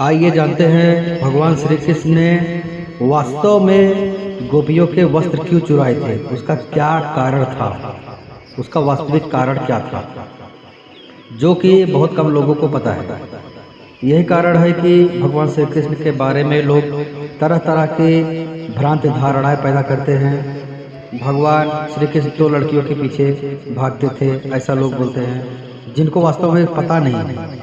आइए जानते हैं भगवान श्री कृष्ण ने वास्तव में गोपियों के वस्त्र क्यों चुराए थे, उसका क्या कारण था, उसका वास्तविक कारण क्या था, जो कि बहुत कम लोगों को पता है। यही कारण है कि भगवान श्री कृष्ण के बारे में लोग तरह तरह की भ्रांत धारणाएं पैदा करते हैं। भगवान श्री कृष्ण तो लड़कियों के पीछे भागते थे, ऐसा लोग बोलते हैं, जिनको वास्तव में पता नहीं है।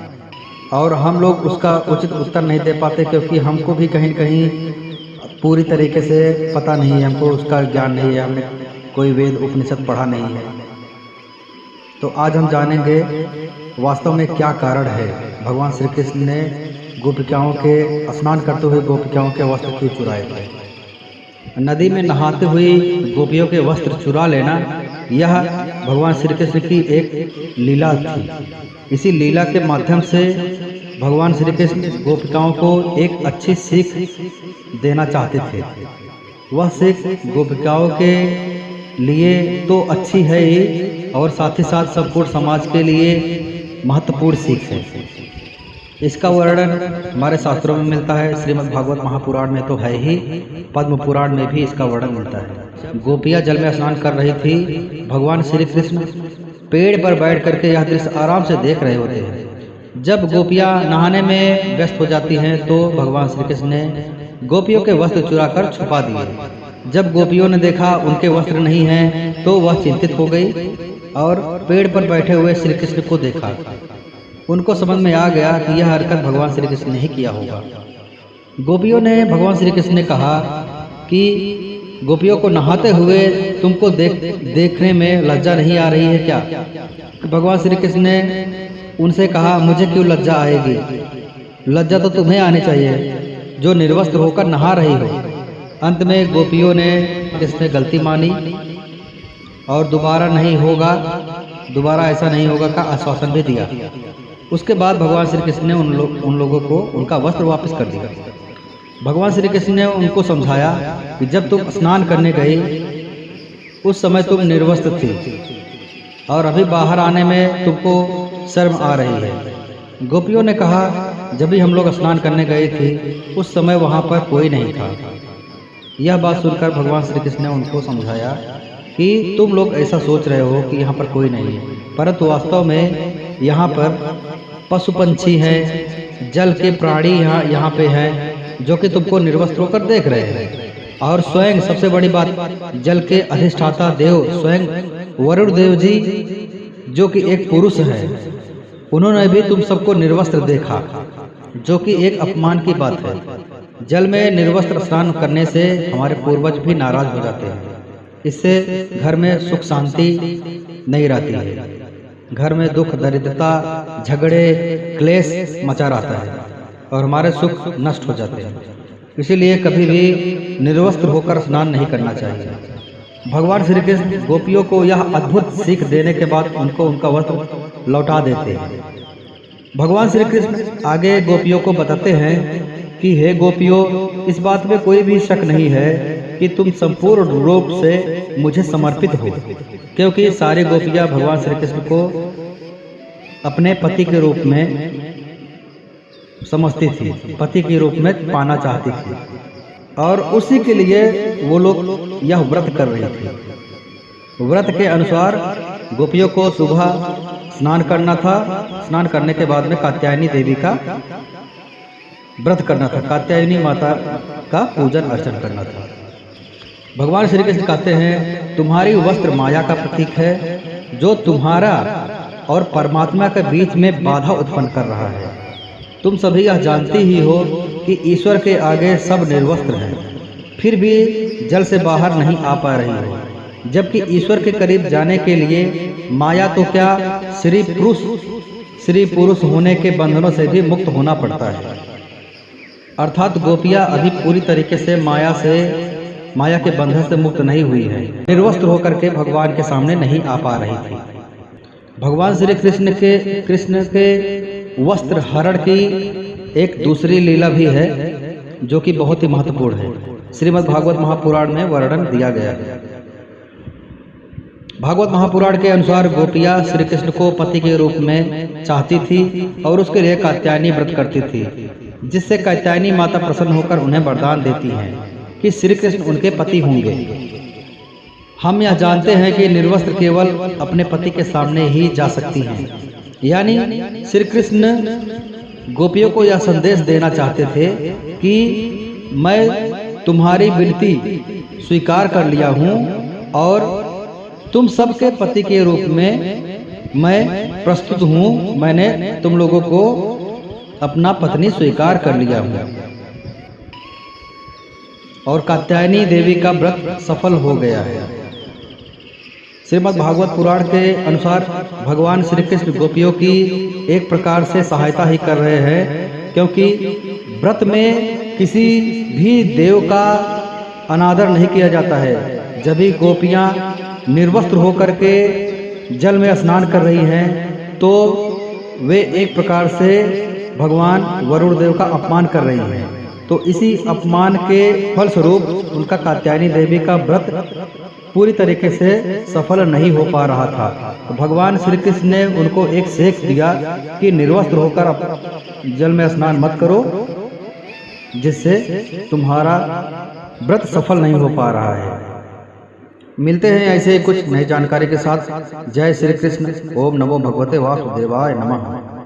और हम लोग उसका उचित उत्तर नहीं दे पाते, क्योंकि हमको भी कहीं कहीं पूरी तरीके से पता नहीं है, हमको उसका ज्ञान नहीं है, हमने कोई वेद उपनिषद पढ़ा नहीं है। तो आज हम जानेंगे वास्तव में क्या कारण है भगवान श्री कृष्ण ने गोपिकाओं के स्नान करते हुए गोपिकाओं के वस्त्र क्यों चुराए थे। नदी में नहाते हुए गोपियों के वस्त्र चुरा लेना, यह भगवान श्री कृष्ण की एक लीला थी। इसी लीला के माध्यम से भगवान श्री कृष्ण गोपिकाओं को एक अच्छी सीख देना चाहते थे। वह सीख गोपिकाओं के लिए तो अच्छी है ही, और साथ ही साथ संपूर्ण समाज के लिए महत्वपूर्ण सीख है। इसका वर्णन हमारे शास्त्रों में मिलता है। श्रीमद् भागवत महापुराण में तो है ही, पद्म पुराण में भी इसका वर्णन मिलता है। गोपियां जल में स्नान कर रही थी, भगवान श्री कृष्ण पेड़ पर बैठ करके यह दृश्य आराम से देख रहे होते हैं। जब गोपियां नहाने में व्यस्त हो जाती हैं तो भगवान श्री कृष्ण ने गोपियों के वस्त्र चुराकर छुपा दिए। जब गोपियों ने देखा उनके वस्त्र नहीं हैं तो वह चिंतित हो गई और पेड़ पर बैठे हुए श्री कृष्ण को देखा। उनको समझ में आ गया कि यह हरकत भगवान श्री कृष्ण ने ही किया होगा। गोपियों ने भगवान श्री कृष्ण ने कहा कि गोपियों को नहाते हुए तुमको देखने में लज्जा नहीं आ रही है क्या? भगवान श्री कृष्ण ने उनसे कहा, मुझे क्यों लज्जा आएगी? लज्जा तो तुम्हें आनी चाहिए जो निर्वस्त्र होकर नहा रही हो। अंत में गोपियों ने इसमें गलती मानी और दोबारा नहीं होगा, दोबारा ऐसा नहीं होगा का आश्वासन भी दिया। उसके बाद भगवान श्री कृष्ण ने उन लोगों को उनका वस्त्र वापस कर दिया। भगवान श्री कृष्ण ने उनको समझाया कि जब तुम स्नान करने गए उस समय तुम निर्वस्त्र थी और अभी बाहर आने में तुमको शर्म आ रही है। गोपियों ने कहा, जब भी हम लोग स्नान करने गए थे उस समय वहाँ पर कोई नहीं था। यह बात सुनकर भगवान श्री कृष्ण ने उनको समझाया कि तुम लोग ऐसा सोच रहे हो कि यहाँ पर कोई नहीं है, परंतु वास्तव में यहाँ पर पशु पंछी हैं, जल के प्राणी यहाँ पे हैं जो कि तुमको निर्वस्त्र होकर देख रहे हैं। और स्वयं सबसे बड़ी बात, जल के अधिष्ठाता देव स्वयं वरुण देव जी जो कि एक पुरुष है, उन्होंने भी तुम सबको निर्वस्त्र देखा, जो कि एक अपमान की बात है। जल में निर्वस्त्र स्नान करने से हमारे पूर्वज भी नाराज हो जाते हैं। इससे घर में सुख शांति नहीं रहती है, घर में दुख दरिद्रता झगड़े क्लेश मचा रहता है और हमारे सुख नष्ट हो जाते हैं। इसीलिए कभी भी निर्वस्त्र होकर स्नान नहीं करना चाहिए। भगवान श्री कृष्ण गोपियों को यह अद्भुत सीख देने के बाद उनको उनका वस्त्र लौटा देते हैं। भगवान श्री कृष्ण आगे गोपियों को बताते हैं कि हे गोपियों, इस बात में कोई भी शक नहीं है कि तुम संपूर्ण रूप से मुझे समर्पित हो, क्योंकि सारी गोपियां भगवान श्री कृष्ण को अपने पति के रूप में समझती थी, पति के रूप में पाना चाहती थी, और उसी के लिए वो लोग यह व्रत कर रही थी। व्रत के अनुसार गोपियों को सुबह स्नान करना था, स्नान करने के बाद में कात्यायनी देवी का व्रत करना था, कात्यायनी माता का पूजन अर्चन करना था। भगवान श्री कृष्ण कहते हैं, तुम्हारी वस्त्र माया का प्रतीक है, जो तुम्हारा और परमात्मा के बीच में बाधा उत्पन्न कर रहा है। तुम सभी यह जानती ही हो कि ईश्वर के आगे सब निर्वस्त्र हैं, फिर भी जल से बाहर नहीं आ पा रही हो, जबकि ईश्वर के करीब जाने के लिए माया तो क्या, स्त्री पुरुष होने के बंधनों से भी मुक्त होना पड़ता है। अर्थात गोपियां अभी पूरी तरीके से माया के बंधन से मुक्त नहीं हुई है, निर्वस्त्र होकर के भगवान के सामने नहीं आ पा रही थी। भगवान श्री कृष्ण के वस्त्र हरण की एक दूसरी लीला भी है, जो कि बहुत ही महत्वपूर्ण है। श्रीमद् भागवत महापुराण में वर्णन दिया गया है। भागवत महापुराण के अनुसार गोपियाँ श्री कृष्ण को पति के रूप में चाहती थी और उसके लिए कात्यायनी व्रत करती थी, जिससे कात्यायनी माता प्रसन्न होकर उन्हें वरदान देती हैं कि श्री कृष्ण उनके पति होंगे। हम यह जानते हैं कि निर्वस्त्र केवल अपने पति के सामने ही जा सकती हैं, यानी श्री कृष्ण गोपियों को यह संदेश देना चाहते थे कि मैं तुम्हारी विनती स्वीकार कर लिया हूँ और तुम सबके पति के रूप में मैं प्रस्तुत हूँ। मैंने तुम लोगों को अपना पत्नी स्वीकार कर लिया हूँ। और कात्यायनी देवी का व्रत सफल हो गया है। श्रीमद् भागवत पुराण के अनुसार भगवान श्री कृष्ण गोपियों की एक प्रकार से सहायता ही कर रहे हैं, क्योंकि व्रत में किसी भी देव का अनादर नहीं किया जाता है। जब भी गोपियाँ निर्वस्त्र होकर के जल में स्नान कर रही हैं तो वे एक प्रकार से भगवान वरुण देव का अपमान कर रही हैं। तो इसी अपमान के फलस्वरूप उनका कात्यायनी देवी का व्रत पूरी तरीके से सफल नहीं हो पा रहा था। तो भगवान श्री कृष्ण ने उनको एक सेक दिया कि निर्वस्त्र होकर जल में स्नान मत करो, जिससे तुम्हारा व्रत सफल नहीं हो पा रहा है। मिलते हैं ऐसे कुछ नई जानकारी के साथ। जय श्री कृष्ण। ओम नमो भगवते वासुदेवाय नमः।